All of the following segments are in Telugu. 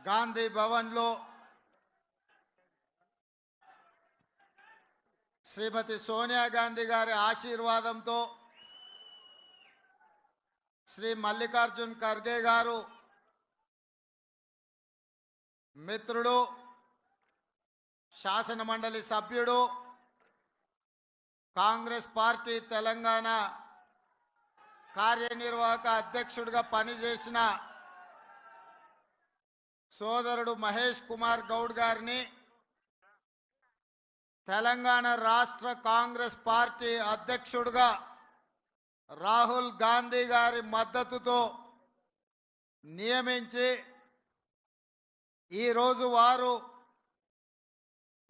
గాంధీ భవన్లో శ్రీమతి సోనియా గాంధీ గారి ఆశీర్వాదంతో శ్రీ మల్లికార్జున్ ఖర్గే గారు మిత్రుడు, శాసన మండలి సభ్యుడు, కాంగ్రెస్ పార్టీ తెలంగాణ కార్యనిర్వాహక అధ్యక్షుడిగా పనిచేసిన సోదరుడు మహేష్ కుమార్ గౌడ్ గారిని తెలంగాణ రాష్ట్ర కాంగ్రెస్ పార్టీ అధ్యక్షుడిగా రాహుల్ గాంధీ గారి మద్దతుతో నియమించి ఈరోజు వారు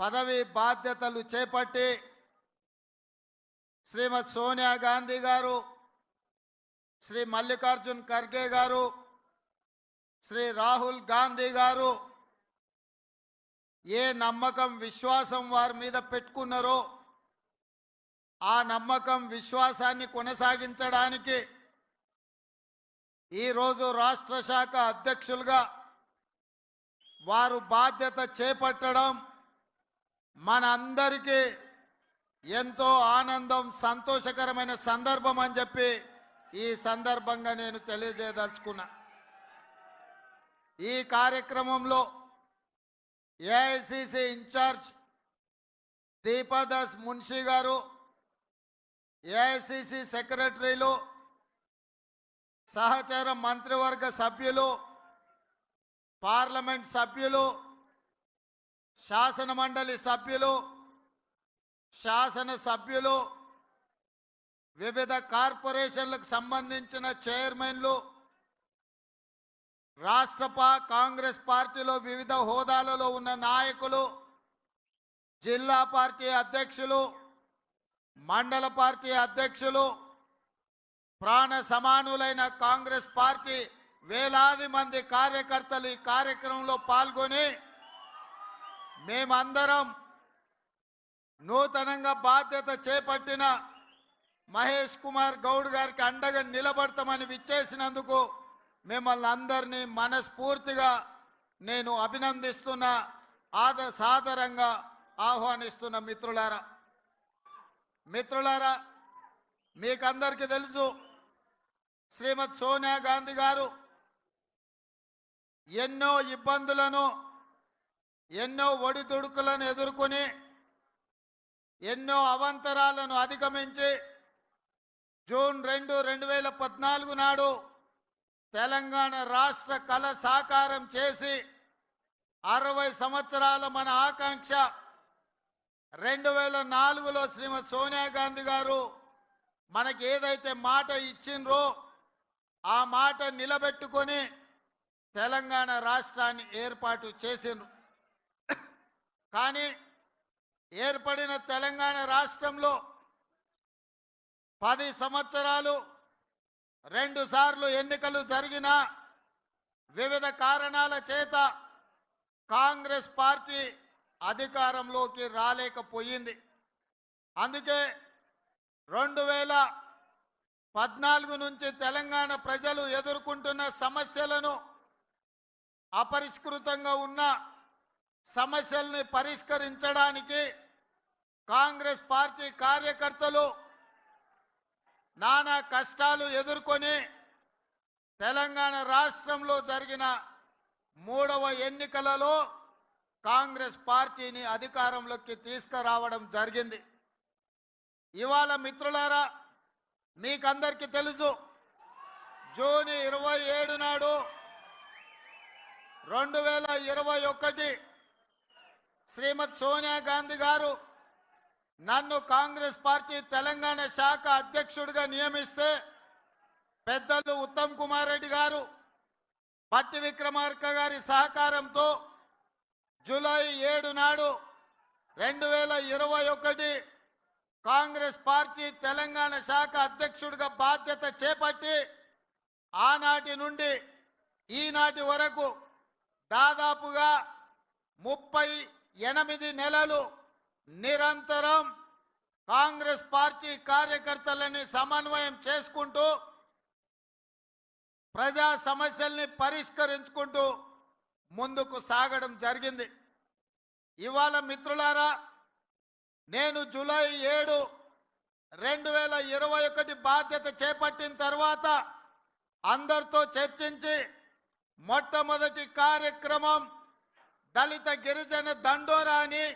పదవి బాధ్యతలు చేపట్టి శ్రీమతి సోనియా గాంధీ గారు, శ్రీ మల్లికార్జున్ ఖర్గే గారు, శ్రీ రాహుల్ గాంధీ గారు ఏ నమ్మకం విశ్వాసం వారి మీద పెట్టుకున్నారో ఆ నమ్మకం విశ్వాసాన్ని కొనసాగించడానికి ఈరోజు రాష్ట్ర శాఖ అధ్యక్షులుగా వారు బాధ్యత చేపట్టడం మన అందరికీ ఎంతో ఆనందం, సంతోషకరమైన సందర్భం అని చెప్పి ఈ సందర్భంగా నేను తెలియజేయదలుచుకున్నా. ఈ కార్యక్రమంలో ఏఐసిసి ఇన్ఛార్జ్ దీపాదాస్ మున్షి గారు, ఏఐసిసి సెక్రటరీలు, సహచర మంత్రివర్గ సభ్యులు, పార్లమెంట్ సభ్యులు, శాసన మండలి సభ్యులు, శాసన సభ్యులు, వివిధ కార్పొరేషన్లకు సంబంధించిన చైర్మన్లు, రాష్ట్ర కాంగ్రెస్ పార్టీలో వివిధ హోదాలలో ఉన్న నాయకులు, జిల్లా పార్టీ అధ్యక్షులు, మండల పార్టీ అధ్యక్షులు, ప్రాణ సమానులైన కాంగ్రెస్ పార్టీ వేలాది మంది కార్యకర్తలు ఈ కార్యక్రమంలో పాల్గొని మేమందరం నూతనంగా బాధ్యత చేపట్టిన మహేష్ కుమార్ గౌడ్ గారికి అండగా నిలబడతామని విచ్చేసినందుకు మిమ్మల్ని అందరినీ మనస్ఫూర్తిగా నేను అభినందిస్తున్నా, సాదరంగా ఆహ్వానిస్తున్న మిత్రులారా, మీకందరికీ తెలుసు శ్రీమతి సోనియా గాంధీ గారు ఎన్నో ఇబ్బందులను, ఎన్నో ఒడిదుడుకులను ఎదుర్కొని ఎన్నో అవాంతరాలను అధిగమించి జూన్ 2, 2014 నాడు తెలంగాణ రాష్ట్ర కళ సాకారం చేసి 60 సంవత్సరాల మన ఆకాంక్ష 2004లో శ్రీమతి సోనియా గాంధీ గారు మనకి ఏదైతే మాట ఇచ్చిండ్రో ఆ మాట నిలబెట్టుకొని తెలంగాణ రాష్ట్రాన్ని ఏర్పాటు చేసిండ్రు. కానీ ఏర్పడిన తెలంగాణ రాష్ట్రంలో 10 సంవత్సరాలు 2 సార్లు ఎన్నికలు జరిగిన వివిధ కారణాల చేత కాంగ్రెస్ పార్టీ అధికారంలోకి రాలేకపోయింది. అందుకే 2014 నుంచి తెలంగాణ ప్రజలు ఎదుర్కొంటున్న సమస్యలను, అపరిష్కృతంగా ఉన్న సమస్యల్ని పరిష్కరించడానికి కాంగ్రెస్ పార్టీ కార్యకర్తలు నానా కష్టాలు ఎదుర్కొని తెలంగాణ రాష్ట్రంలో జరిగిన 3వ ఎన్నికలలో కాంగ్రెస్ పార్టీని అధికారంలోకి తీసుకురావడం జరిగింది. ఇవాళ మిత్రులారా, మీకందరికీ తెలుసు జూన్ 27 నాడు 2021 శ్రీమతి సోనియా గాంధీ గారు నన్ను కాంగ్రెస్ పార్టీ తెలంగాణ శాఖ అధ్యక్షుడిగా నియమిస్తే పెద్దలు ఉత్తమ్ కుమార్ రెడ్డి గారు, పట్టి విక్రమార్క గారి సహకారంతో జూలై 7 నాడు 2021 కాంగ్రెస్ పార్టీ తెలంగాణ శాఖ అధ్యక్షుడిగా బాధ్యత చేపట్టి ఆనాటి నుండి ఈనాటి వరకు దాదాపుగా 38 నెలలు నిరంతరం కాంగ్రెస్ పార్టీ కార్యకర్తలని సమన్వయం చేసుకుంటూ ప్రజా సమస్యల్ని పరిష్కరించుకుంటూ ముందుకు సాగడం జరిగింది. ఇవాళ మిత్రులారా, నేను జూలై 7, 2021 బాధ్యత చేపట్టిన తర్వాత అందరితో చర్చించి మొట్టమొదటి కార్యక్రమం దళిత గిరిజన దండోరాని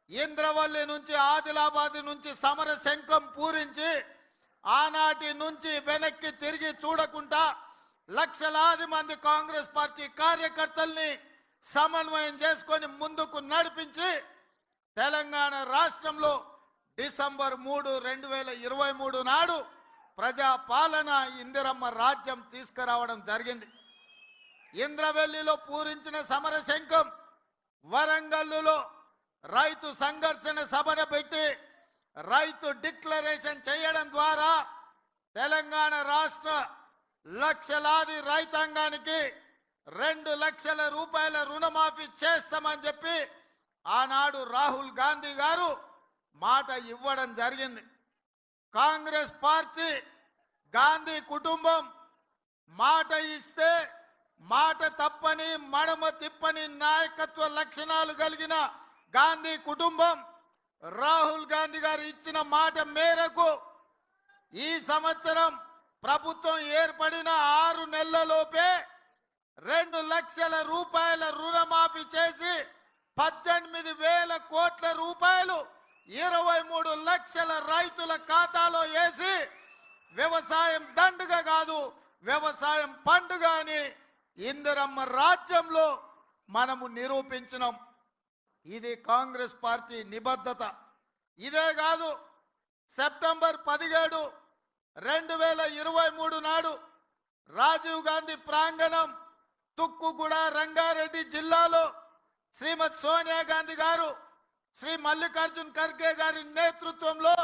ఇంద్రవల్లి నుంచి ఆదిలాబాద్ నుంచి సమర శంఖం పూరించి ఆనాటి నుంచి వెనక్కి తిరిగి చూడకుండా లక్షలాది మంది కాంగ్రెస్ పార్టీ కార్యకర్తల్ని సమన్వయం చేసుకొని ముందుకు నడిపించి తెలంగాణ రాష్ట్రంలో డిసెంబర్ 3, 2023 నాడు ప్రజాపాలన ఇందిరమ్మ రాజ్యం తీసుకురావడం జరిగింది. ఇంద్రవెల్లిలో పూరించిన సమర శంఖం, వరంగల్లులో రైతు సంఘర్షణ సభను పెట్టి రైతు డిక్లరేషన్ చేయడం ద్వారా తెలంగాణ రాష్ట్ర లక్షలాది రైతాంగానికి 2 లక్షల రూపాయల రుణమాఫీ చేస్తామని చెప్పి ఆనాడు రాహుల్ గాంధీ గారు మాట ఇవ్వడం జరిగింది. కాంగ్రెస్ పార్టీ, గాంధీ కుటుంబం మాట ఇస్తే మాట తప్పని మడమ తిప్పని నాయకత్వ లక్షణాలు కలిగిన గాంధీ కుటుంబం రాహుల్ గాంధీ గారు ఇచ్చిన మాట మేరకు ఈ సంవత్సరం ప్రభుత్వం ఏర్పడిన 6 నెలలలోపే 2 లక్షల రూపాయల రుణమాఫీ చేసి 18,000 కోట్ల రూపాయలు 23 లక్షల రైతుల ఖాతాలో వేసి వ్యవసాయం దండుగ కాదు, వ్యవసాయం పండుగ అని ఇందిరమ్మ రాజ్యంలో మనము నిరూపించినాం. ఇది కాంగ్రెస్ పార్టీ నిబద్ధత. ఇదే కాదు, సెప్టెంబర్ 17, 2023 నాడు రాజీవ్ గాంధీ ప్రాంగణం తుక్కుగూడ రంగారెడ్డి జిల్లాలో శ్రీమతి సోనియా గాంధీ గారు, శ్రీ మల్లికార్జున్ ఖర్గే గారి నేతృత్వంలో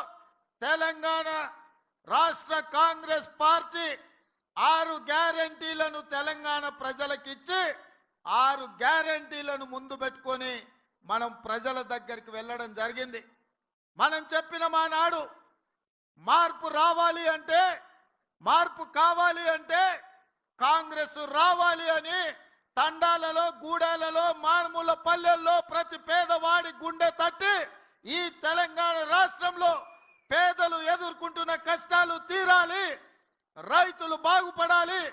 తెలంగాణ రాష్ట్ర కాంగ్రెస్ పార్టీ 6 గ్యారెంటీలను తెలంగాణ ప్రజలకిచ్చి 6 గ్యారెంటీలను ముందు పెట్టుకొని మనం ప్రజల దగ్గరికి వెళ్ళడం జరిగింది. మనం చెప్పిన మానాడు మార్పు రావాలి అంటే, మార్పు కావాలి అంటే కాంగ్రెస్ రావాలి అని తండాలలో, గూడాలలో, మారుమూల పల్లెల్లో ప్రతి పేదవాడి గుండె తట్టి ఈ తెలంగాణ రాష్ట్రంలో పేదలు ఎదుర్కొంటున్న కష్టాలు తీరాలి, రైతులు బాగుపడాలి,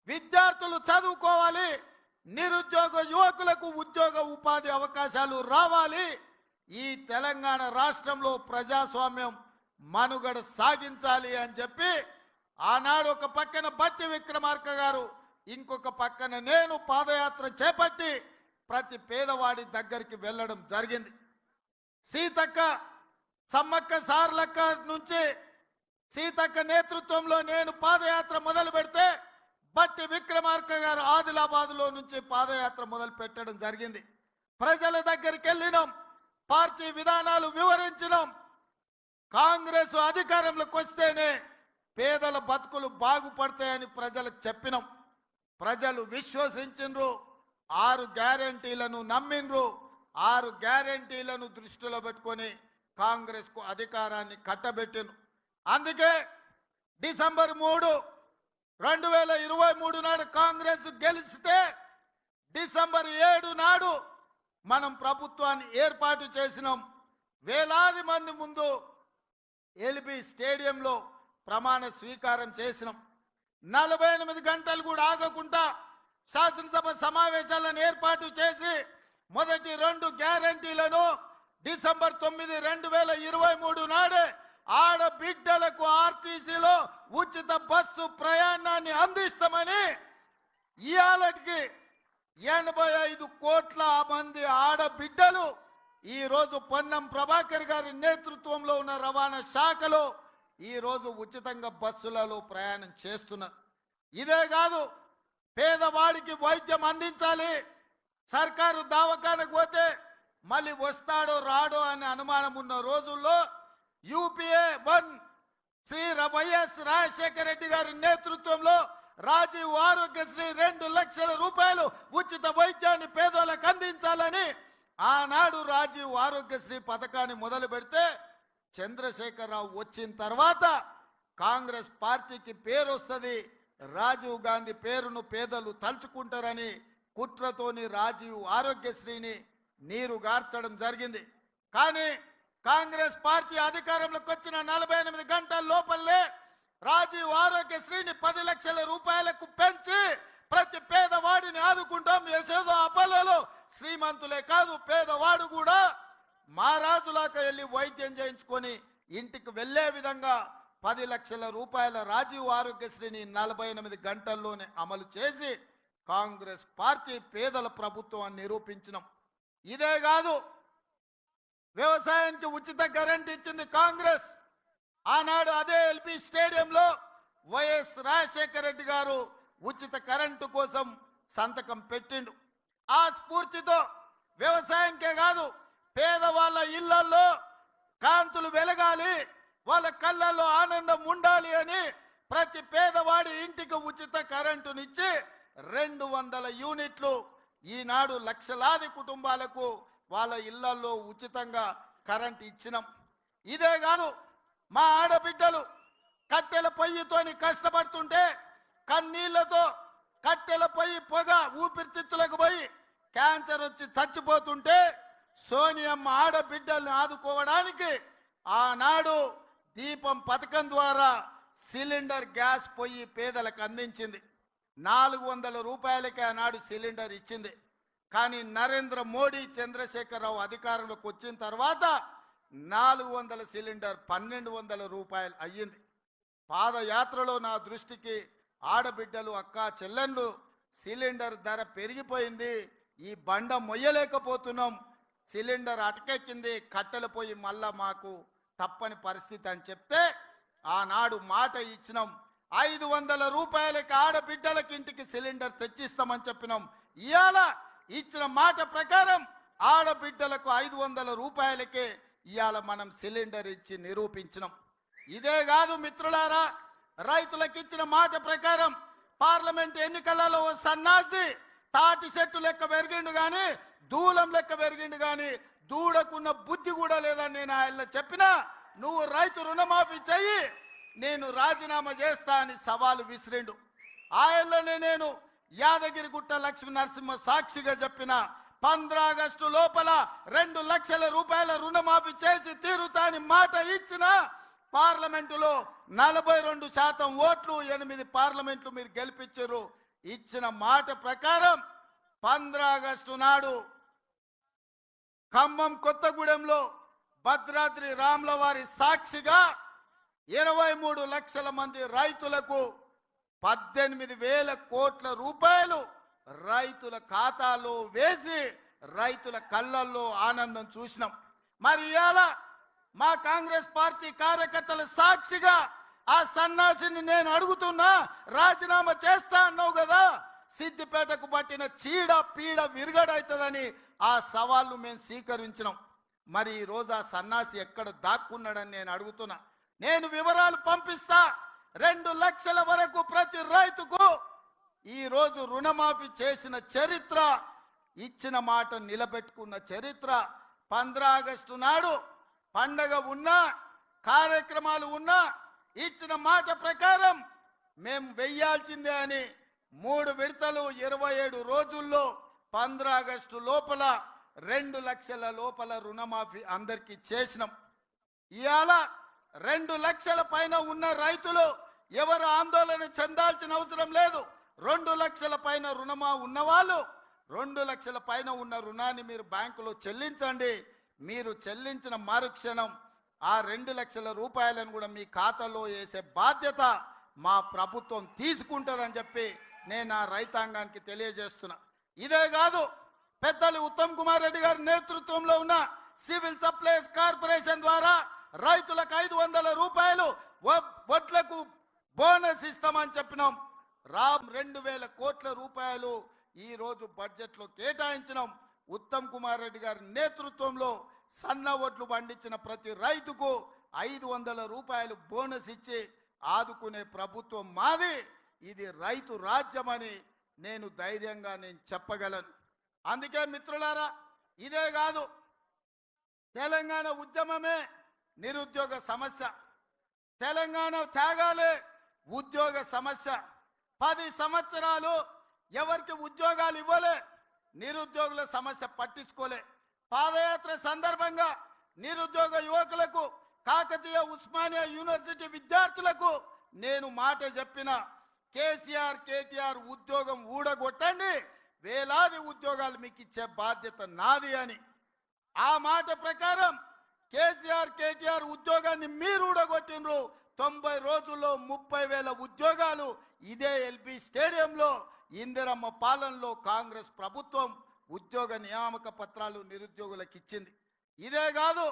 విద్యార్థులు చదువుకోవాలి, నిరుద్యోగ యువకులకు ఉద్యోగ ఉపాధి అవకాశాలు రావాలి, ఈ తెలంగాణ రాష్ట్రంలో ప్రజాస్వామ్యం మనుగడ సాగించాలి అని చెప్పి ఆనాడు ఒక పక్కన బట్టి విక్రమార్క గారు, ఇంకొక పక్కన నేను పాదయాత్ర చేపట్టి ప్రతి పేదవాడి దగ్గరికి వెళ్ళడం జరిగింది. సీతక్క, సమ్మక్క సార్లక్క నుంచి సీతక్క నేతృత్వంలో నేను పాదయాత్ర మొదలు పెడితే బట్టి విక్రమార్క గారు ఆదిలాబాద్లో నుంచి పాదయాత్ర మొదలు పెట్టడం జరిగింది. ప్రజల దగ్గరికి వెళ్ళినాం, పార్టీ విధానాలు వివరించినాం. కాంగ్రెస్ అధికారంలోకి వస్తేనే పేదల బతుకులు బాగుపడతాయని ప్రజలకు చెప్పినాం. ప్రజలు విశ్వసించిండ్రు, 6 గ్యారెంటీలను నమ్మిండ్రు. 6 గ్యారెంటీలను దృష్టిలో పెట్టుకొని కాంగ్రెస్కు అధికారాన్ని కట్టబెట్టిండ్రు. అందుకే డిసెంబర్ 3, 2023 నాడు కాంగ్రెస్ గెలిస్తే డిసెంబర్ 7 నాడు మనం ప్రభుత్వాన్ని ఏర్పాటు చేసినాం. వేలాది మంది ముందు ఎల్బీ స్టేడియంలో ప్రమాణ స్వీకారం చేసినాం. 48 గంటలు కూడా ఆగకుండా శాసనసభ సమావేశాలను ఏర్పాటు చేసి మొదటి 2 గ్యారెంటీలను డిసెంబర్ 9, 2023 నాడే ఆడబిడ్డలకు ఆర్టీసీలో ఉచిత బస్సు ప్రయాణాన్ని అందిస్తామని ఇయాలటికి 85 కోట్ల మంది ఆడబిడ్డలు ఈ రోజు పొన్నం ప్రభాకర్ గారి నేతృత్వంలో ఉన్న రవాణా శాఖలో ఈ రోజు ఉచితంగా బస్సులలో ప్రయాణం చేస్తున్నారు. ఇదే కాదు, పేదవాడికి వైద్యం అందించాలి. సర్కారు దవాఖానకు పోతే మళ్ళీ వస్తాడో రాడో అనే అనుమానం ఉన్న రోజుల్లో యూపీఏ 1 శ్రీ వైఎస్ రాజశేఖర రెడ్డి గారి నేతృత్వంలో రాజీవ్ ఆరోగ్యశ్రీ 2 లక్షల రూపాయలు ఉచిత వైద్యాన్ని పేదలకు అందించాలని ఆనాడు రాజీవ్ ఆరోగ్యశ్రీ పథకాన్ని మొదలు పెడితే చంద్రశేఖరరావు వచ్చిన తర్వాత కాంగ్రెస్ పార్టీకి పేరు వస్తుంది, రాజీవ్ గాంధీ పేరును పేదలు తలుచుకుంటారని కుట్రతోని రాజీవ్ ఆరోగ్యశ్రీని నీరు గార్చడం జరిగింది. కానీ కాంగ్రెస్ పార్టీ అధికారంలోకి వచ్చిన 48 గంటల లోపలే రాజీవ్ ఆరోగ్యశ్రీని 10 లక్షల రూపాయలకు పెంచి ప్రతి పేదవాడిని ఆదుకుంటాం. ఏసేదో అపోలో శ్రీమంతులే కాదు, పేదవాడు కూడా మహారాజులాగా వెళ్ళి వైద్యం చేయించుకొని ఇంటికి వెళ్లే విధంగా 10 లక్షల రూపాయల రాజీవ్ ఆరోగ్యశ్రీని 48 గంటల్లోనే అమలు చేసి కాంగ్రెస్ పార్టీ పేదల ప్రభుత్వం అని నిరూపించినాం. ఇదే కాదు, వ్యవసాయానికి ఉచిత కరెంట్ ఇచ్చింది కాంగ్రెస్. ఆనాడు అదే ఎల్బీ స్టేడియంలో వైఎస్ రాజశేఖర రెడ్డి గారు ఉచిత కరెంటు కోసం సంతకం పెట్టిండు. ఆ స్ఫూర్తితో వ్యవసాయానికే కాదు, పేదవాళ్ళ ఇళ్లలో కాంతులు వెలగాలి, వాళ్ళ కళ్ళల్లో ఆనందం ఉండాలి అని ప్రతి పేదవాడి ఇంటికి ఉచిత కరెంటునిచ్చి 200 యూనిట్లు ఈనాడు లక్షలాది కుటుంబాలకు వాళ్ళ ఇళ్లలో ఉచితంగా కరెంట్ ఇచ్చినాం. ఇదే కాదు, మా ఆడబిడ్డలు కట్టెల పొయ్యితోని కష్టపడుతుంటే కన్నీళ్లతో కట్టెల పొయ్యి పొగ ఊపిరితిత్తులకు పోయి క్యాన్సర్ వచ్చి చచ్చిపోతుంటే సోనియమ్మ ఆడబిడ్డల్ని ఆదుకోవడానికి ఆనాడు దీపం పథకం ద్వారా సిలిండర్ గ్యాస్ పొయ్యి పేదలకు అందించింది. 400 రూపాయలకే ఆనాడు సిలిండర్ ఇచ్చింది. కానీ నరేంద్ర మోడీ చంద్రశేఖరరావు అధికారంలోకి వచ్చిన తర్వాత 400 సిలిండర్ 1200 రూపాయలు అయ్యింది. పాదయాత్రలో నా దృష్టికి ఆడబిడ్డలు అక్క చెల్లెళ్ళు సిలిండర్ ధర పెరిగిపోయింది, ఈ బండ మొయ్యలేకపోతున్నాం, సిలిండర్ అటకెక్కింది, కట్టెలు పోయి మళ్ళా మాకు తప్పని పరిస్థితి అని చెప్తే ఆనాడు మాట ఇచ్చినాం. 500 రూపాయలకి ఆడబిడ్డలకి ఇంటికి సిలిండర్ తెచ్చిస్తామని చెప్పినాం. ఇవాళ ఇచ్చిన మాట ప్రకారం ఆడబిడ్డలకు 500 రూపాయలకే ఇవాళ మనం సిలిండర్ ఇచ్చి నిరూపించినాం. ఇదే కాదు మిత్రులారా, రైతులకు ఇచ్చిన మాట ప్రకారం పార్లమెంట్ ఎన్నికలలో సన్నాసి తాటి చెట్టు లెక్క పెరిగిండు కానీ దూలం లెక్క పెరిగిండు కానీ దూడకున్న బుద్ధి కూడా లేదని నేను ఆయన చెప్పినా, నువ్వు రైతు రుణమాఫీ చెయ్యి, నేను రాజీనామా చేస్తా అని సవాలు విసిరిండు. ఆయనలోనే నేను యాదగిరిగుట్ట లక్ష్మీ నరసింహ సాక్షిగా చెప్పిన 15 ఆగస్టు లోపల 2 లక్షల రూపాయల రుణమాఫీ చేసి తీరుతా అని మాట ఇచ్చిన పార్లమెంటులో 42% ఓట్లు, 8 పార్లమెంట్లు మీరు గెలిపించారు. ఇచ్చిన మాట ప్రకారం 15 ఆగస్టు నాడు ఖమ్మం కొత్తగూడెంలో భద్రాద్రి రాముల వారి సాక్షిగా 23 లక్షల మంది రైతులకు 18,000 కోట్ల రూపాయలు రైతుల ఖాతాలో వేసి రైతుల కళ్ళల్లో ఆనందం చూసినాం. మరి ఇవాళ మా కాంగ్రెస్ పార్టీ కార్యకర్తల సాక్షిగా ఆ సన్నాసిని నేను అడుగుతున్నా, రాజీనామా చేస్తా అన్నావు కదా, సిద్దిపేటకు పట్టిన చీడ పీడ విరుగడవుతుందని ఆ సవాళ్ళు మేము స్వీకరించినాం. మరి ఈ రోజు ఆ సన్నాసి ఎక్కడ దాక్కున్నాడని నేను అడుగుతున్నా. నేను వివరాలు పంపిస్తా. 2 లక్షల వరకు ప్రతి రైతుకు ఈ రోజు రుణమాఫీ చేసిన చరిత్ర, ఇచ్చిన మాట నిలబెట్టుకున్న చరిత్ర. 15 ఆగస్టు నాడు పండగ ఉన్నా కార్యక్రమాలు ఉన్నా ఇచ్చిన మాట ప్రకారం మేము వెయ్యాల్సిందే అని 3 విడతలు 27 రోజుల్లో 15 ఆగస్టు లోపల 2 లక్షల లోపల రుణమాఫీ అందరికీ చేసినాం. ఇవాళ 2 లక్షల పైన ఉన్న రైతులు ఎవరు ఆందోళన చెందాల్సిన అవసరం లేదు. 2 లక్షల పైన రుణమా ఉన్నవాళ్ళు 2 లక్షల పైన ఉన్న రుణాన్ని మీరు బ్యాంకులో చెల్లించండి. మీరు చెల్లించిన మరుక్షణం ఆ 2 లక్షల రూపాయలను కూడా మీ ఖాతాలో వేసే బాధ్యత మా ప్రభుత్వం తీసుకుంటుందని చెప్పి నేను ఆ రైతాంగానికి తెలియజేస్తున్నా. ఇదే కాదు, పెద్దలు ఉత్తమ్ కుమార్ రెడ్డి గారి నేతృత్వంలో ఉన్న సివిల్ సప్లైస్ కార్పొరేషన్ ద్వారా రైతులకు 500 రూపాయలు వడ్లకు బోనస్ ఇస్తామని చెప్పినాం. 2,000 కోట్ల రూపాయలు ఈ రోజు బడ్జెట్ లో కేటాయించినాం. ఉత్తమ్ కుమార్ రెడ్డి గారి నేతృత్వంలో సన్న వడ్లు పండించిన ప్రతి రైతుకు 500 రూపాయలు బోనస్ ఇచ్చి ఆదుకునే ప్రభుత్వం మాది. ఇది రైతు రాజ్యమని నేను ధైర్యంగా చెప్పగలను. అందుకే మిత్రులారా, ఇదే కాదు, తెలంగాణ ఉద్యమమే నిరుద్యోగ సమస్య, తెలంగాణ త్యాగాలే ఉద్యోగ సమస్య. 10 సంవత్సరాలు ఎవరికి ఉద్యోగాలు ఇవ్వలే, నిరుద్యోగుల సమస్య పట్టించుకోలే. పాదయాత్ర సందర్భంగా నిరుద్యోగ యువకులకు, కాకతీయ ఉస్మానియా యూనివర్సిటీ విద్యార్థులకు నేను మాట చెప్పిన, కేసీఆర్ కేటీఆర్ ఉద్యోగం ఊడగొట్టండి, వేలాది ఉద్యోగాలు మీకు ఇచ్చే బాధ్యత నాది అని. ఆ మాట ప్రకారం కేసీఆర్ కేటీఆర్ ఉద్యోగాన్ని మీరు ఊడగొట్టినరు. 90 రోజుల్లో 30,000 ఉద్యోగాలు ఇదే ఎల్బీ స్టేడియంలో ఇందిరమ్మ పాలనలో కాంగ్రెస్ ప్రభుత్వం ఉద్యోగ నియామక పత్రాలు నిరుద్యోగులకు ఇచ్చింది. ఇదే కాదు,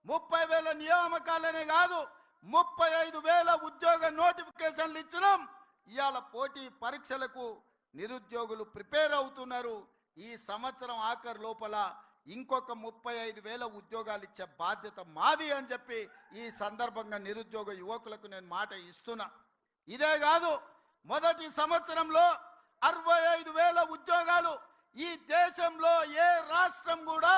30,000 నియామకాలనే కాదు, 35,000 ఉద్యోగ నోటిఫికేషన్లు ఇచ్చినాం. ఇవాళ పోటీ పరీక్షలకు నిరుద్యోగులు ప్రిపేర్ అవుతున్నారు. ఈ సంవత్సరం ఆఖరు లోపల ఇంకొక 35,000 ఉద్యోగాలు ఇచ్చే బాధ్యత మాది అని చెప్పి ఈ సందర్భంగా నిరుద్యోగ యువకులకు నేను మాట ఇస్తున్నా. ఇదే కాదు, మొదటి సంవత్సరంలో 65,000 ఉద్యోగాలు. ఈ దేశంలో ఏ రాష్ట్రం కూడా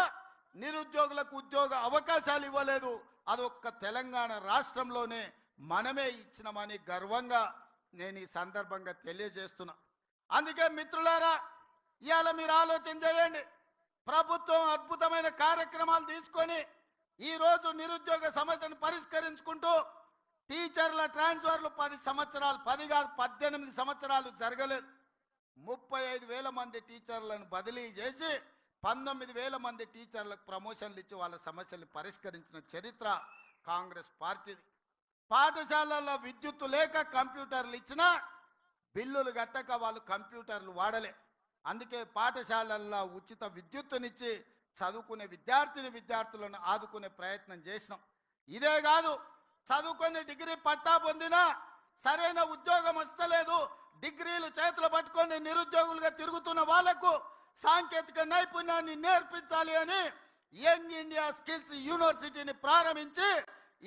నిరుద్యోగులకు ఉద్యోగ అవకాశాలు ఇవ్వలేదు. అదొక్క తెలంగాణ రాష్ట్రంలోనే మనమే ఇచ్చినామని గర్వంగా నేను ఈ సందర్భంగా తెలియజేస్తున్నా. అందుకే మిత్రులారా, ఇవాళ మీరు ఆలోచన చేయండి. ప్రభుత్వం అద్భుతమైన కార్యక్రమాలు తీసుకొని ఈరోజు నిరుద్యోగ సమస్యను పరిష్కరించుకుంటూ టీచర్ల ట్రాన్స్ఫర్లు 10 సంవత్సరాలు, 10 కాదు 18 సంవత్సరాలు జరగలేదు. 35,000 మంది టీచర్లను బదిలీ చేసి 19,000 మంది టీచర్లకు ప్రమోషన్లు ఇచ్చి వాళ్ళ సమస్యలు పరిష్కరించిన చరిత్ర కాంగ్రెస్ పార్టీది. పాఠశాలల్లో విద్యుత్తు లేక కంప్యూటర్లు ఇచ్చినా బిల్లులు కట్టక వాళ్ళు కంప్యూటర్లు వాడలే. అందుకే పాఠశాలల్లో ఉచిత విద్యుత్తునిచ్చి చదువుకునే విద్యార్థులను ఆదుకునే ప్రయత్నం చేసినాం. ఇదే కాదు, చదువుకునే డిగ్రీ పట్టా పొందినా సరైన ఉద్యోగం వస్తలేదు, డిగ్రీలు చేతులు పట్టుకొని నిరుద్యోగులుగా తిరుగుతున్న వాళ్లకు సాంకేతిక నైపుణ్యాన్ని నేర్పించాలి అని యంగ్ ఇండియా స్కిల్స్ యూనివర్సిటీని ప్రారంభించి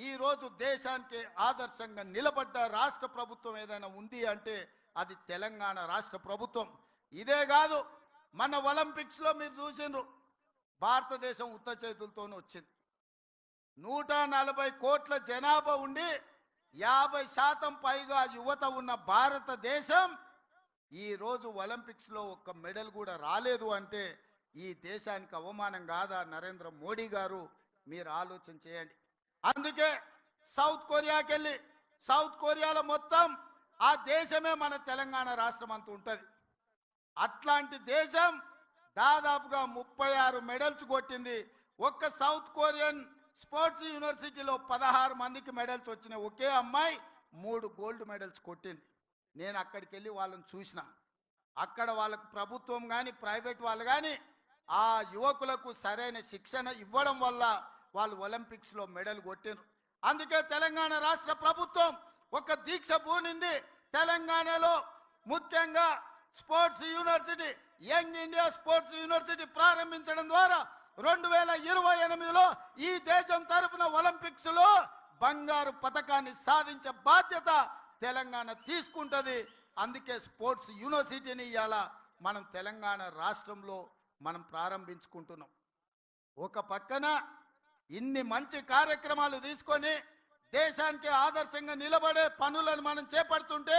ఈ రోజు దేశానికి ఆదర్శంగా నిలబడ్డ రాష్ట్ర ప్రభుత్వం ఏదైనా ఉంది అంటే అది తెలంగాణ రాష్ట్ర ప్రభుత్వం. ఇదే కాదు, మన ఒలింపిక్స్ లో మీరు చూసిండ్రు, భారతదేశం ఉత్త చేతులతోనే వచ్చింది. 140 కోట్ల జనాభా ఉండి 50% పైగా యువత ఉన్న భారతదేశం ఈ రోజు ఒలింపిక్స్ లో ఒక్క మెడల్ కూడా రాలేదు అంటే ఈ దేశానికి అవమానం కాదా? నరేంద్ర మోడీ గారు, మీరు ఆలోచన చేయండి. అందుకే సౌత్ కొరియాకి వెళ్ళి, సౌత్ కొరియాలో మొత్తం ఆ దేశమే మన తెలంగాణ రాష్ట్రం అంత ఉంటుంది. అట్లాంటి దేశం దాదాపుగా 36 మెడల్స్ కొట్టింది. ఒక్క సౌత్ కొరియన్ స్పోర్ట్స్ యూనివర్సిటీలో 16 మందికి మెడల్స్ వచ్చినాయి. ఒకే అమ్మాయి 3 గోల్డ్ మెడల్స్ కొట్టింది. నేను అక్కడికి వెళ్ళి వాళ్ళని చూసిన. అక్కడ వాళ్ళకు ప్రభుత్వం కానీ ప్రైవేట్ వాళ్ళు కానీ ఆ యువకులకు సరైన శిక్షణ ఇవ్వడం వల్ల వాళ్ళు ఒలింపిక్స్లో మెడల్ కొట్టినారు. అందుకే తెలంగాణ రాష్ట్ర ప్రభుత్వం ఒక దీక్ష పూనింది. తెలంగాణలో ముఖ్యంగా sports university, young India sports university ప్రారంభించడం ద్వారా 2028లో ఈ దేశం తరఫున ఒలింపిక్స్ లో బంగారు పతకాన్ని సాధించే బాధ్యత తెలంగాణ తీసుకుంటది. అందుకే స్పోర్ట్స్ యూనివర్సిటీని ఇవాళ మనం తెలంగాణ రాష్ట్రంలో మనం ప్రారంభించుకుంటున్నాం. ఒక పక్కన ఇన్ని మంచి కార్యక్రమాలు తీసుకొని దేశానికి ఆదర్శంగా నిలబడే పనులను మనం చేపడుతుంటే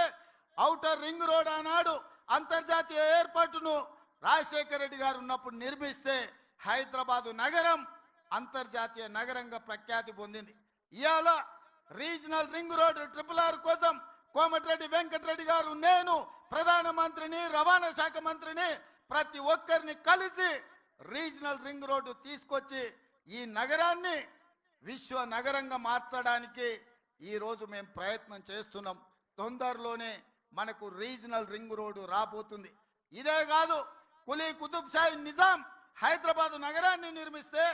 ఔటర్ రింగ్ రోడ్ ఆనాడు అంతర్జాతీయ ఎయిర్పోర్టును రాజశేఖర రెడ్డి గారు ఉన్నప్పుడు నిర్మిస్తే హైదరాబాదు నగరం అంతర్జాతీయ నగరంగా ప్రఖ్యాతి పొందింది. ఇవాళ రీజనల్ రింగ్ రోడ్ RRR కోసం కోమటిరెడ్డి వెంకటరెడ్డి గారు, నేను ప్రధానమంత్రిని, రవాణా శాఖ మంత్రిని ప్రతి ఒక్కరిని కలిసి రీజనల్ రింగ్ రోడ్డు తీసుకొచ్చి ఈ నగరాన్ని విశ్వ నగరంగా మార్చడానికి ఈరోజు మేము ప్రయత్నం చేస్తున్నాం. తొందరలోనే మనకు రీజనల్ రింగ్ రోడ్డు రాబోతుంది. ఇదే కాదు, కులీ కుతుబ్ షాహీ నిజాం హైదరాబాద్ నగరాన్ని నిర్మిస్తే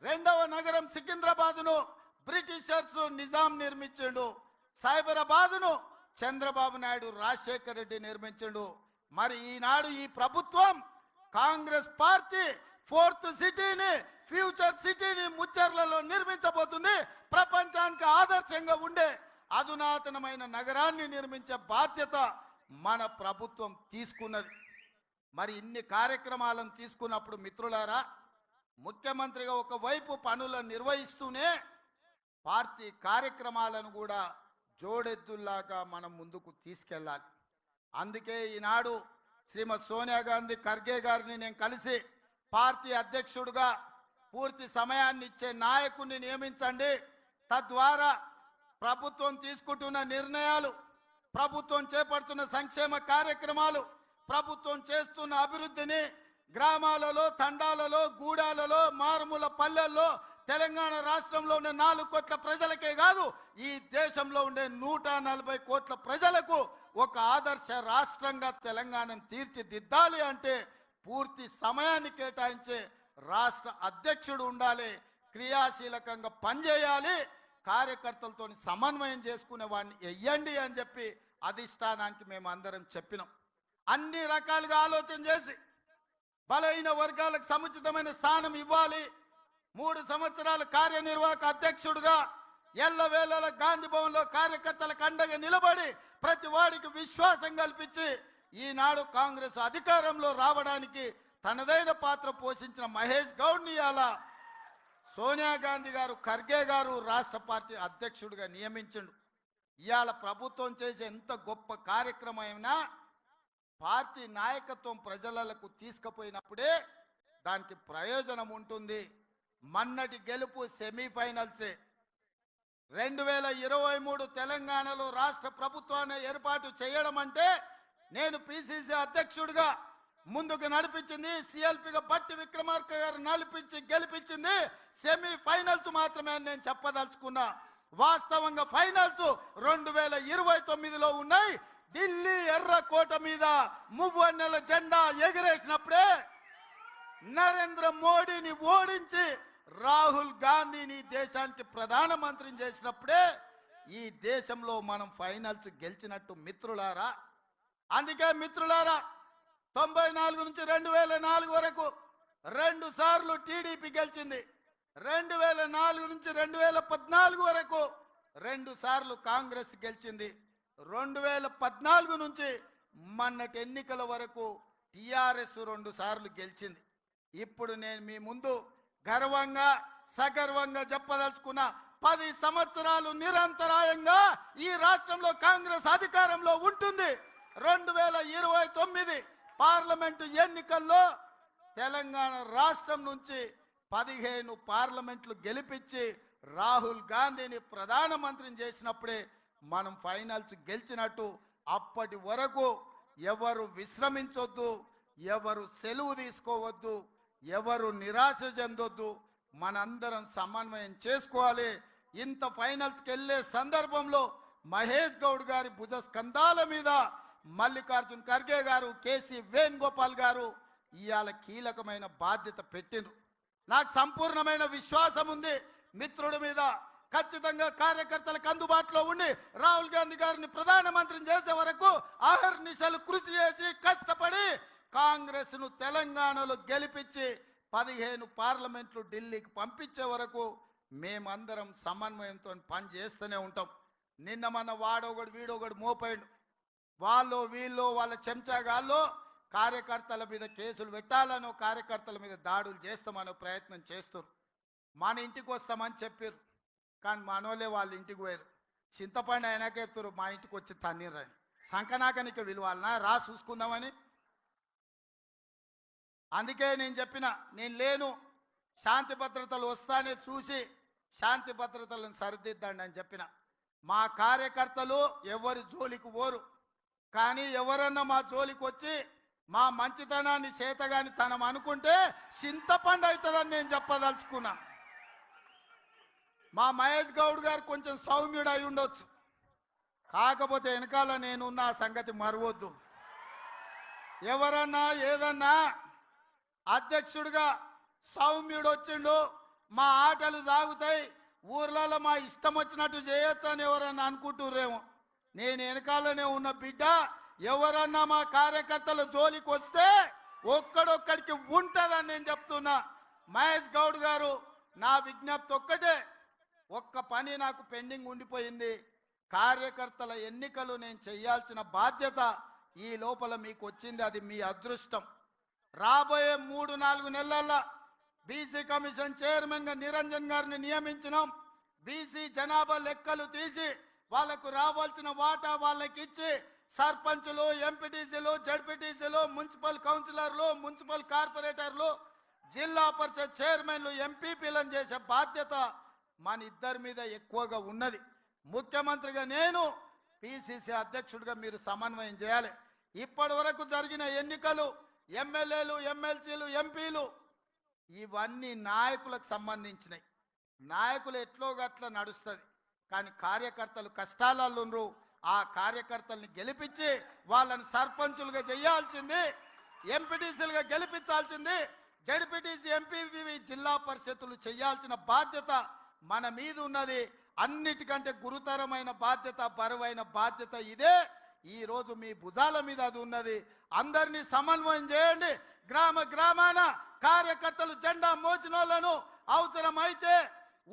రెండవ నగరం సికింద్రాబాద్ను బ్రిటిషర్స్ నిజాం నిర్మించిండు. సైబరాబాద్ను చంద్రబాబు నాయుడు రాజశేఖర రెడ్డి నిర్మించిండు. మరి ఈనాడు ఈ ప్రభుత్వం కాంగ్రెస్ పార్టీ 4th సిటీని, ఫ్యూచర్ సిటీని ముచ్చర్లలో నిర్మించబోతుంది. ప్రపంచానికి ఆదర్శంగా ఉండే అధునాతనమైన నగరాన్ని నిర్మించే బాధ్యత మన ప్రభుత్వం తీసుకున్నది. మరి ఇన్ని కార్యక్రమాలను తీసుకున్నప్పుడు మిత్రులారా, ముఖ్యమంత్రిగా ఒకవైపు పనులను నిర్వహిస్తూనే పార్టీ కార్యక్రమాలను కూడా జోడెద్దుల్లాగా మనం ముందుకు తీసుకెళ్ళాలి. అందుకే ఈనాడు శ్రీమతి సోనియా గాంధీ ఖర్గే గారిని నేను కలిసి పార్టీ అధ్యక్షుడిగా పూర్తి సమయాన్ని ఇచ్చే నాయకుడిని నియమించండి. తద్వారా ప్రభుత్వం తీసుకుంటున్న నిర్ణయాలు, ప్రభుత్వం చేపడుతున్న సంక్షేమ కార్యక్రమాలు, ప్రభుత్వం చేస్తున్న అభివృద్ధిని గ్రామాలలో, తండాలలో, గూడాలలో, మారుమూల పల్లెల్లో తెలంగాణ రాష్ట్రంలో ఉండే 4 కోట్ల ప్రజలకే కాదు, ఈ దేశంలో ఉండే 140 కోట్ల ప్రజలకు ఒక ఆదర్శ రాష్ట్రంగా తెలంగాణను తీర్చిదిద్దాలి అంటే పూర్తి సమయాన్ని కేటాయించే రాష్ట్ర అధ్యక్షుడు ఉండాలి. క్రియాశీలకంగా పనిచేయాలి. కార్యకర్తలతో సమన్వయం చేసుకునే వాడిని వెయ్యండి అని చెప్పి అధిష్టానానికి మేము అందరం చెప్పినాం. అన్ని రకాలుగా ఆలోచన చేసి బలహీన వర్గాలకు సముచితమైన స్థానం ఇవ్వాలి. 3 సంవత్సరాల కార్యనిర్వాహక అధ్యక్షుడిగా ఎల్లవేళల గాంధీ భవన్లో కార్యకర్తలకు అండగా నిలబడి ప్రతి వాడికి విశ్వాసం కల్పించి ఈనాడు కాంగ్రెస్ అధికారంలో రావడానికి తనదైన పాత్ర పోషించిన మహేష్ గౌడ్ని ఇవాళ సోనియా గాంధీ గారు, ఖర్గే గారు రాష్ట్ర పార్టీ అధ్యక్షుడిగా నియమించిండు. ఇవాళ ప్రభుత్వం చేసే ఎంత గొప్ప కార్యక్రమం అయినా పార్టీ నాయకత్వం ప్రజలకు తీసుకుపోయినప్పుడే దానికి ప్రయోజనం ఉంటుంది. మన్నటి గెలుపు సెమీఫైనల్సే. 2023 తెలంగాణలో రాష్ట్ర ప్రభుత్వాన్ని ఏర్పాటు చేయడం అంటే నేను పిసిసి అధ్యక్షుడిగా ముందుకు నడిపించింది, సిఎల్పిగా బట్టి విక్రమార్క గారు నడిపించి గెలిపించింది సెమీఫైనల్స్ మాత్రమే అని నేను చెప్పదలుచుకున్నా. వాస్తవంగా ఫైనల్స్ 2029లో ఉన్నాయి. ఢిల్లీ ఎర్రకోట మీద మువ్వన్నెల జెండా ఎగిరేసినప్పుడే, నరేంద్ర మోడీని ఓడించి రాహుల్ గాంధీని దేశానికి ప్రధానమంత్రిని చేసినప్పుడే ఈ దేశంలో మనం ఫైనల్స్ గెలిచినట్టు మిత్రులారా. అందుకే మిత్రులారా, 94 నుంచి 2004 వరకు 2 సార్లు టీడీపీ గెలిచింది. 2004 నుంచి 2014 వరకు 2 సార్లు కాంగ్రెస్ గెలిచింది. 2014 నుంచి మొన్నటి ఎన్నికల వరకు టిఆర్ఎస్ 2 సార్లు గెలిచింది. ఇప్పుడు నేను మీ ముందు గర్వంగా సగర్వంగా చెప్పదలుచుకున్న 10 సంవత్సరాలు నిరంతరాయంగా ఈ రాష్ట్రంలో కాంగ్రెస్ అధికారంలో ఉంటుంది. 2029 పార్లమెంటు ఎన్నికల్లో తెలంగాణ రాష్ట్రం నుంచి 15 పార్లమెంట్లు గెలిపించి రాహుల్ గాంధీని ప్రధానమంత్రిని చేసినప్పుడే మనం ఫైనల్స్ గెలిచినట్టు. అప్పటి వరకు ఎవరు విశ్రమించొద్దు, ఎవరు సెలవు తీసుకోవద్దు, ఎవరు నిరాశ చెందొద్దు. మనందరం సమన్వయం చేసుకోవాలి. ఇంత ఫైనల్స్కి వెళ్ళే సందర్భంలో మహేష్ గౌడ్ గారి భుజ స్కంధాల మీద మల్లికార్జున్ ఖర్గే గారు, కేసీ వేణుగోపాల్ గారు ఇవాళ కీలకమైన బాధ్యత పెట్టిండ్రు. నాకు సంపూర్ణమైన విశ్వాసం ఉంది మిత్రుడి మీద. ఖచ్చితంగా కార్యకర్తలకు అందుబాటులో ఉండి రాహుల్ గాంధీ గారిని ప్రధానమంత్రిని చేసే వరకు అహర్నిశలు కృషి చేసి కష్టపడి కాంగ్రెస్ ను తెలంగాణలో గెలిపించి 15 పార్లమెంట్లు ఢిల్లీకి పంపించే వరకు మేమందరం సమన్వయంతో పని చేస్తూనే ఉంటాం. నిన్న మన వాడొకడు వీడొకడు మోపాడు, వాళ్ళు వీళ్ళు వాళ్ళ చెంచాగాళ్ళు కార్యకర్తల మీద కేసులు పెట్టాలనో కార్యకర్తల మీద దాడులు చేస్తామనో ప్రయత్నం చేస్తారు. మన ఇంటికి వస్తామని చెప్పారు, కానీ మనోళ్ళే వాళ్ళ ఇంటికి పోయారు. చింతపండు అయినాక చెప్తారు మా ఇంటికి వచ్చి తన్నీరని. సంకనాకనికి విలువాలనా రా చూసుకుందామని. అందుకే నేను చెప్పిన, నేను లేను, శాంతి భద్రతలు వస్తానే చూసి శాంతి భద్రతలను సరిదిద్దండి అని చెప్పిన. మా కార్యకర్తలు ఎవరి జోలికి పోరు, కానీ ఎవరన్నా మా జోలికి వచ్చి మా మంచితనాన్ని చేతగాని తనం అనుకుంటే చింతపండు అవుతుందని నేను చెప్పదలుచుకున్నా. మా మహేష్ గౌడ్ గారు కొంచెం సౌమ్యుడు అయి ఉండొచ్చు, కాకపోతే వెనకాల నేనున్న ఆ సంగతి మరవద్దు. ఎవరన్నా ఏదన్నా అధ్యక్షుడిగా సౌమ్యుడు వచ్చిండు, మా ఆటలు సాగుతాయి, ఊర్లలో మా ఇష్టం వచ్చినట్టు చేయొచ్చు అని ఎవరన్నా అనుకుంటుర్రేమో. నేను వెనకాలనే ఉన్న బిడ్డ. ఎవరన్నా మా కార్యకర్తల జోలికి వస్తే ఒక్కడొక్కడికి ఉంటుందని నేను చెప్తున్నా. మహేష్ గౌడ్ గారు, నా విజ్ఞప్తి ఒక్కటే, ఒక్క పని నాకు పెండింగ్ ఉండిపోయింది. కార్యకర్తల ఎన్నికలు నేను చేయాల్సిన బాధ్యత ఈ లోపల మీకు వచ్చింది, అది మీ అదృష్టం. రాబోయే 3-4 నెలల్లో బీసీ కమిషన్ చైర్మన్గా నిరంజన్ గారిని నియమించినాం. బీసీ జనాభా లెక్కలు తీసి వాళ్లకు రావాల్సిన వాటా వాళ్ళకి ఇచ్చి సర్పంచులు, ఎంపీటీసీలు, జడ్పీటీసీలు, మున్సిపల్ కౌన్సిలర్లు, మున్సిపల్ కార్పొరేటర్లు, జిల్లా పరిషత్ చైర్మన్లు, ఎంపీపీలను చేసే బాధ్యత మన ఇద్దరి మీద ఎక్కువగా ఉన్నది. ముఖ్యమంత్రిగా నేను, పిసిసి అధ్యక్షుడిగా మీరు సమన్వయం చేయాలి. ఇప్పటి వరకు జరిగిన ఎన్నికలు, ఎమ్మెల్యేలు, ఎమ్మెల్సీలు, ఎంపీలు ఇవన్నీ నాయకులకు సంబంధించినవి. నాయకులు ఎట్లో గట్ల నడుస్తుంది, కానీ కార్యకర్తలు కష్టాలలో ఉన్నారు. ఆ కార్యకర్తల్ని గెలిపించి వాళ్ళని సర్పంచులుగా చేయాల్సింది, ఎంపీటీసీలుగా గెలిపించాల్సింది, జడ్పీటీసీ, ఎంపీపీ, జిల్లా పరిషత్తులు చేయాల్సిన బాధ్యత మన మీద ఉన్నది. అన్నిటికంటే గురుతరమైన బాధ్యత, బరువైన బాధ్యత ఇదే. ఈ రోజు మీ భుజాల మీద అది ఉన్నది. అందరినీ సమన్వయం చేయండి. గ్రామ గ్రామాన కార్యకర్తలు జెండా మోచినోళ్లను అవసరమైతే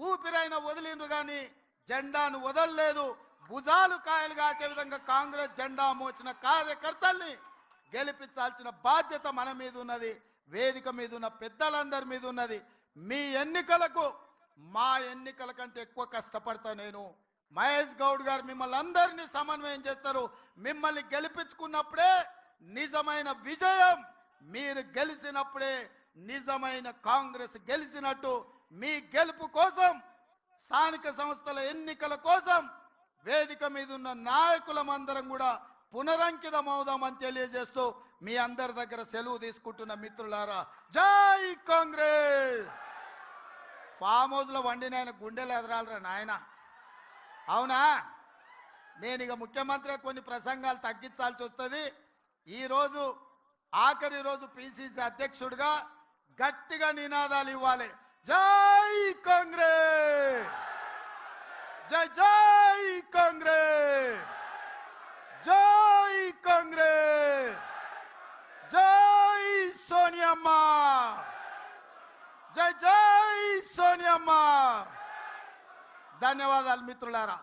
ఊపిరైన వదిలిండ్రు కానీ జెండాను వదలలేదు. భుజాలు కాయలు కాసే విధంగా కాంగ్రెస్ జెండా మోచిన కార్యకర్తల్ని గెలిపించాల్సిన బాధ్యత మన మీద ఉన్నది. వేదిక మీద ఉన్న పెద్దలందరి మీద ఉన్నది. మీ ఎన్నికలకు మా ఎన్నికల కంటే ఎక్కువ కష్టపడతా నేను. మహేష్ గౌడ్ గారు మిమ్మల్ని అందరినీ సమన్వయం చేస్తారు. మిమ్మల్ని గెలిపించుకున్నప్పుడే నిజమైన విజయం, మీరు గెలిచినప్పుడే నిజమైన కాంగ్రెస్ గెలిచినట్టు. మీ గెలుపు కోసం, స్థానిక సంస్థల ఎన్నికల కోసం వేదిక మీద ఉన్న నాయకులమందరం కూడా పునరంకితం అవుదామని తెలియజేస్తూ మీ అందరి దగ్గర సెలవు తీసుకుంటున్న మిత్రులారా, జై కాంగ్రెస్. ఫామ్ హౌస్ లో వండిన ఆయన గుండెలు ఎదరాలరా నాయన, అవునా? నేను ఇక ముఖ్యమంత్రి కొన్ని ప్రసంగాలు తగ్గించాల్సి వస్తుంది. ఈరోజు ఆఖరి రోజు పిసిసి అధ్యక్షుడిగా గట్టిగా నినాదాలు ఇవ్వాలి. జై కాంగ్రెస్, జై జై కాంగ్రెస్, జై కాంగ్రెస్, జై సోనియమ్మ, జై జై సోనియమ్మ. ధన్యవాదాలు మిత్రులారా.